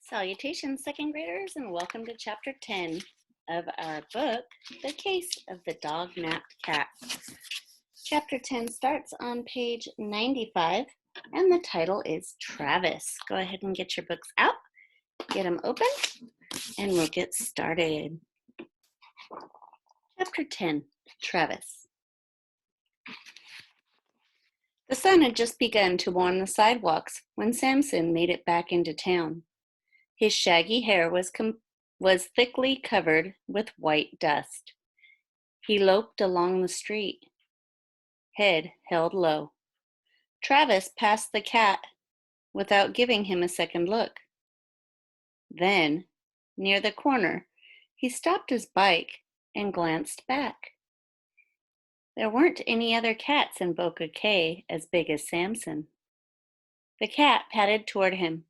Salutations, second graders, and welcome to chapter 10 of our book, The Case of the Dognapped Cat. Chapter 10 starts on page 95, and the title is Travis. Go ahead and get your books out, get them open, and we'll get started. Chapter 10, Travis. The sun had just begun to warm the sidewalks when Samson made it back into town. His shaggy hair was thickly covered with white dust. He loped along the street, head held low. Travis passed the cat without giving him a second look. Then, near the corner, he stopped his bike and glanced back. There weren't any other cats in Boca K as big as Samson. The cat padded toward him.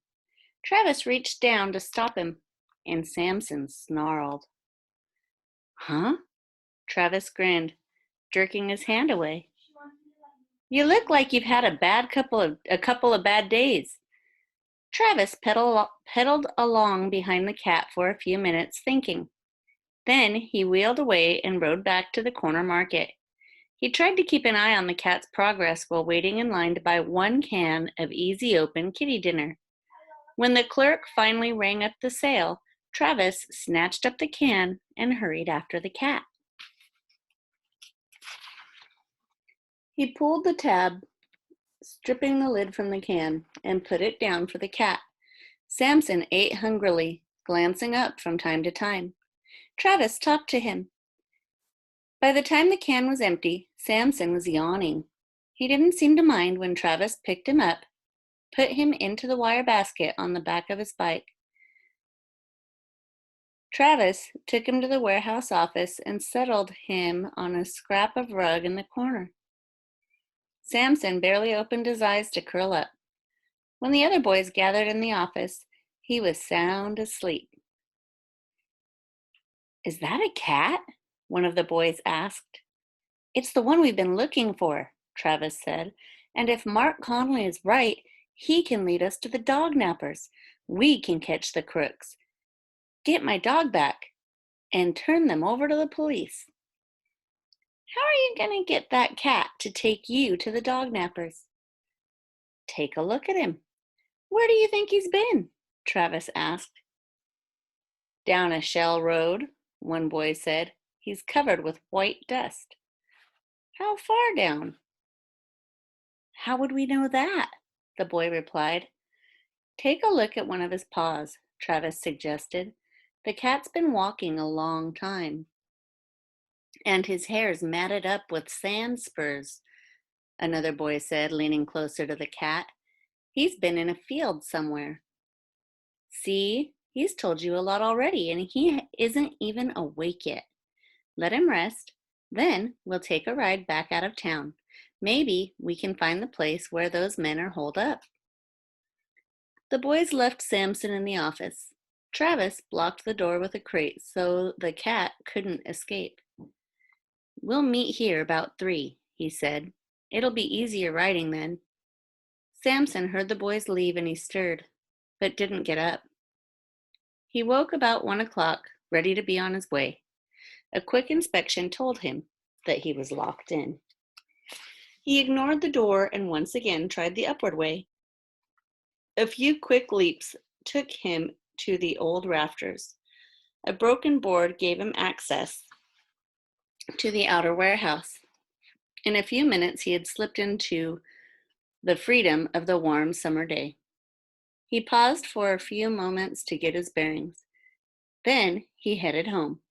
Travis reached down to stop him, and Samson snarled. Huh? Travis grinned, jerking his hand away. You look like you've had a couple of bad days. Travis pedaled along behind the cat for a few minutes, thinking. Then he wheeled away and rode back to the corner market. He tried to keep an eye on the cat's progress while waiting in line to buy 1 can of easy open kitty dinner. When the clerk finally rang up the sale, Travis snatched up the can and hurried after the cat. He pulled the tab, stripping the lid from the can, and put it down for the cat. Samson ate hungrily, glancing up from time to time. Travis talked to him. By the time the can was empty, Samson was yawning. He didn't seem to mind when Travis picked him up, put him into the wire basket on the back of his bike. Travis took him to the warehouse office and settled him on a scrap of rug in the corner. Samson barely opened his eyes to curl up. When the other boys gathered in the office, he was sound asleep. Is that a cat? One of the boys asked. It's the one we've been looking for, Travis said, and if Mark Conley is right, he can lead us to the dog nappers. We can catch the crooks, get my dog back, and turn them over to the police. How are you going to get that cat to take you to the dog nappers? Take a look at him. Where do you think he's been? Travis asked. Down a shell road, one boy said. He's covered with white dust. How far down? How would we know that? The boy replied. Take a look at one of his paws, Travis suggested. The cat's been walking a long time, and his hair's matted up with sand spurs, another boy said, leaning closer to the cat. He's been in a field somewhere. See, he's told you a lot already, and he isn't even awake yet. Let him rest, then we'll take a ride back out of town. Maybe we can find the place where those men are holed up. The boys left Samson in the office. Travis blocked the door with a crate so the cat couldn't escape. We'll meet here about 3, he said. It'll be easier riding then. Samson heard the boys leave and he stirred, but didn't get up. He woke about 1 o'clock, ready to be on his way. A quick inspection told him that he was locked in. He ignored the door and once again tried the upward way. A few quick leaps took him to the old rafters. A broken board gave him access to the outer warehouse. In a few minutes, he had slipped into the freedom of the warm summer day. He paused for a few moments to get his bearings. Then he headed home.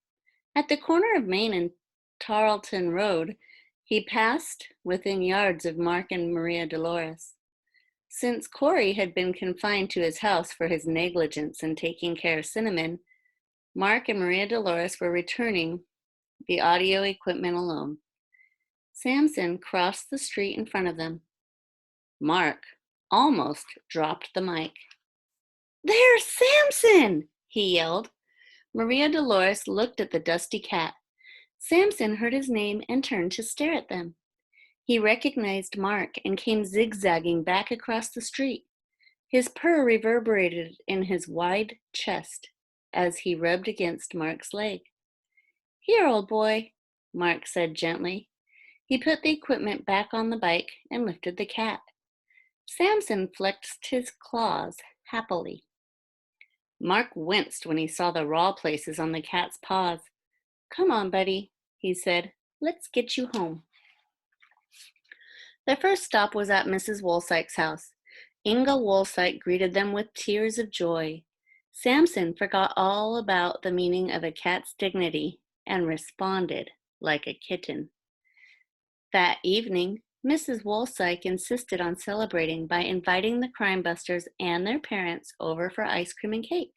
At the corner of Main and Tarleton Road, he passed within yards of Mark and Maria Dolores. Since Corey had been confined to his house for his negligence in taking care of Cinnamon, Mark and Maria Dolores were returning the audio equipment alone. Samson crossed the street in front of them. Mark almost dropped the mic. There's Samson, he yelled. Maria Dolores looked at the dusty cat. Samson heard his name and turned to stare at them. He recognized Mark and came zigzagging back across the street. His purr reverberated in his wide chest as he rubbed against Mark's leg. Here, old boy, Mark said gently. He put the equipment back on the bike and lifted the cat. Samson flexed his claws happily. Mark winced when he saw the raw places on the cat's paws. Come on, buddy, he said. Let's get you home. Their first stop was at Mrs. Woolsykes' house. Inga Woolsyke greeted them with tears of joy. Samson forgot all about the meaning of a cat's dignity and responded like a kitten. That evening, Mrs. Woolsyke insisted on celebrating by inviting the crime busters and their parents over for ice cream and cake.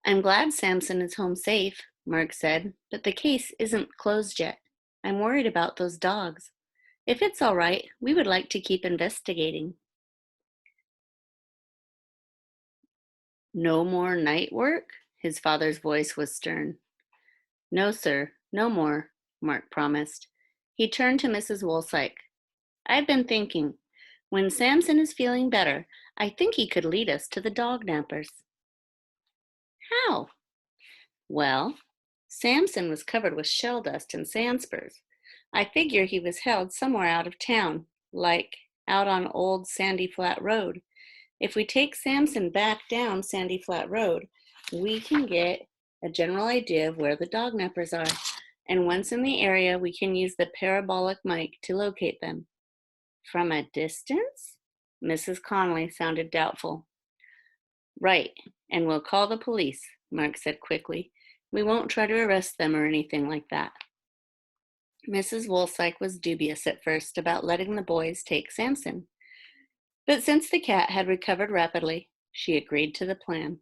I'm glad Samson is home safe, Mark said, but the case isn't closed yet. I'm worried about those dogs. If it's all right, we would like to keep investigating. No more night work? His father's voice was stern. No, sir, no more, Mark promised. He turned to Mrs. Woolsyke. I've been thinking, when Samson is feeling better, I think he could lead us to the Dognappers. How? Well, Samson was covered with shell dust and sand spurs. I figure he was held somewhere out of town, like out on old Sandy Flat Road. If we take Samson back down Sandy Flat Road, we can get a general idea of where the Dognappers are. And once in the area, we can use the parabolic mic to locate them. From a distance? Mrs. Connolly sounded doubtful. Right, and we'll call the police, Mark said quickly. We won't try to arrest them or anything like that. Mrs. Woolsyke was dubious at first about letting the boys take Samson. But since the cat had recovered rapidly, she agreed to the plan.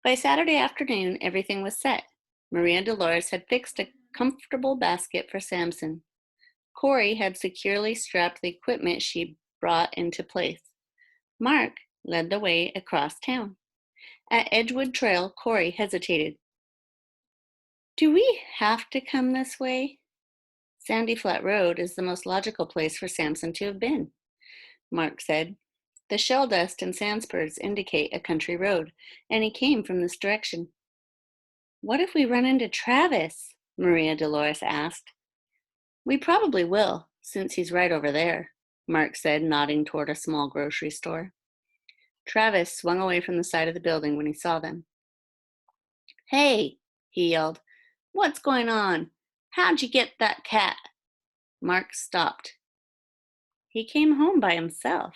By Saturday afternoon, everything was set. Maria Dolores had fixed a comfortable basket for Samson. Corey had securely strapped the equipment she brought into place. Mark led the way across town. At Edgewood Trail, Corey hesitated. Do we have to come this way? Sandy Flat Road is the most logical place for Samson to have been, Mark said. The shell dust and sand spurs indicate a country road, and he came from this direction. What if we run into Travis? Maria Dolores asked. We probably will, since he's right over there, Mark said, nodding toward a small grocery store. Travis swung away from the side of the building when he saw them. Hey, he yelled. What's going on? How'd you get that cat? Mark stopped. He came home by himself.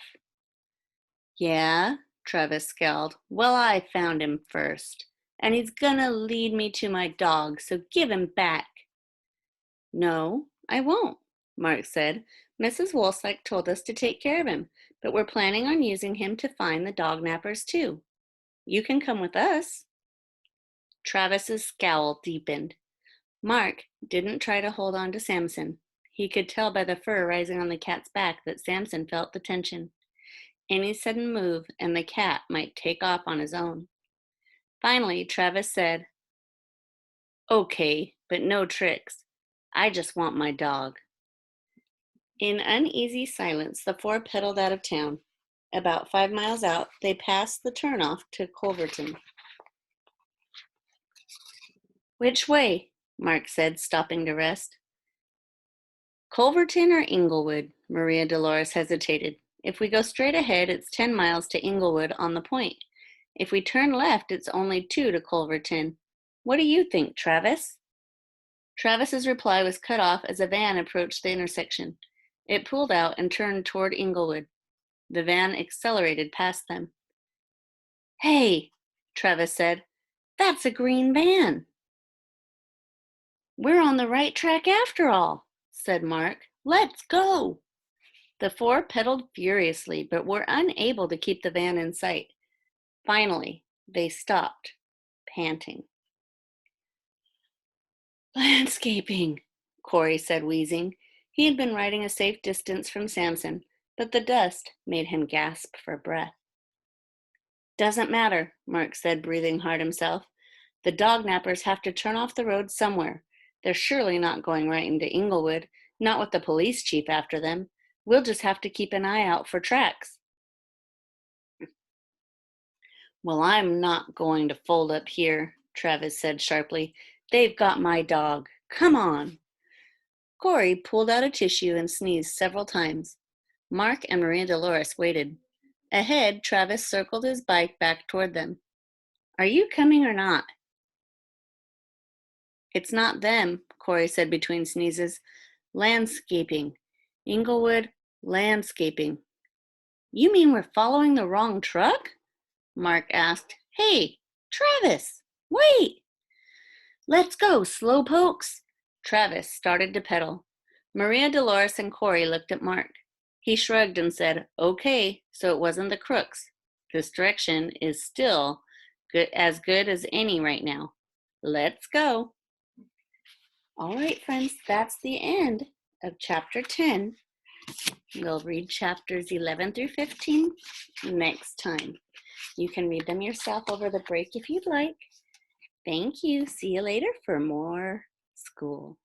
Yeah, Travis scowled. Well, I found him first, and he's gonna lead me to my dog, so give him back. No, I won't, Mark said. Mrs. Woolsyke told us to take care of him, but we're planning on using him to find the Dognappers too. You can come with us. Travis's scowl deepened. Mark didn't try to hold on to Samson. He could tell by the fur rising on the cat's back that Samson felt the tension. Any sudden move and the cat might take off on his own. Finally, Travis said, Okay, but no tricks. I just want my dog. In uneasy silence, the four pedaled out of town. About 5 miles out, they passed the turnoff to Culverton. Which way? Mark said, stopping to rest. Culverton or Inglewood? Maria Dolores hesitated. If we go straight ahead, it's 10 miles to Inglewood on the point. If we turn left, it's only 2 to Culverton. What do you think, Travis? Travis's reply was cut off as a van approached the intersection. It pulled out and turned toward Inglewood. The van accelerated past them. Hey, Travis said, that's a green van. We're on the right track after all, said Mark. Let's go. The four pedaled furiously, but were unable to keep the van in sight. Finally, they stopped, panting. Landscaping, Corey said, wheezing. He had been riding a safe distance from Samson, but the dust made him gasp for breath. Doesn't matter, Mark said, breathing hard himself. The Dognappers have to turn off the road somewhere. They're surely not going right into Inglewood, not with the police chief after them. We'll just have to keep an eye out for tracks. Well, I'm not going to fold up here, Travis said sharply. They've got my dog. Come on. Corey pulled out a tissue and sneezed several times. Mark and Maria Dolores waited. Ahead, Travis circled his bike back toward them. Are you coming or not? It's not them, Corey said between sneezes. Landscaping. Inglewood Landscaping. You mean we're following the wrong truck? Mark asked. Hey, Travis, wait! Let's go, slowpokes! Travis started to pedal. Maria Dolores and Corey looked at Mark. He shrugged and said, okay, so it wasn't the crooks. This direction is still good as any right now. Let's go. All right, friends, that's the end of chapter 10. We'll read chapters 11 through 15 next time. You can read them yourself over the break if you'd like. Thank you. See you later for more school.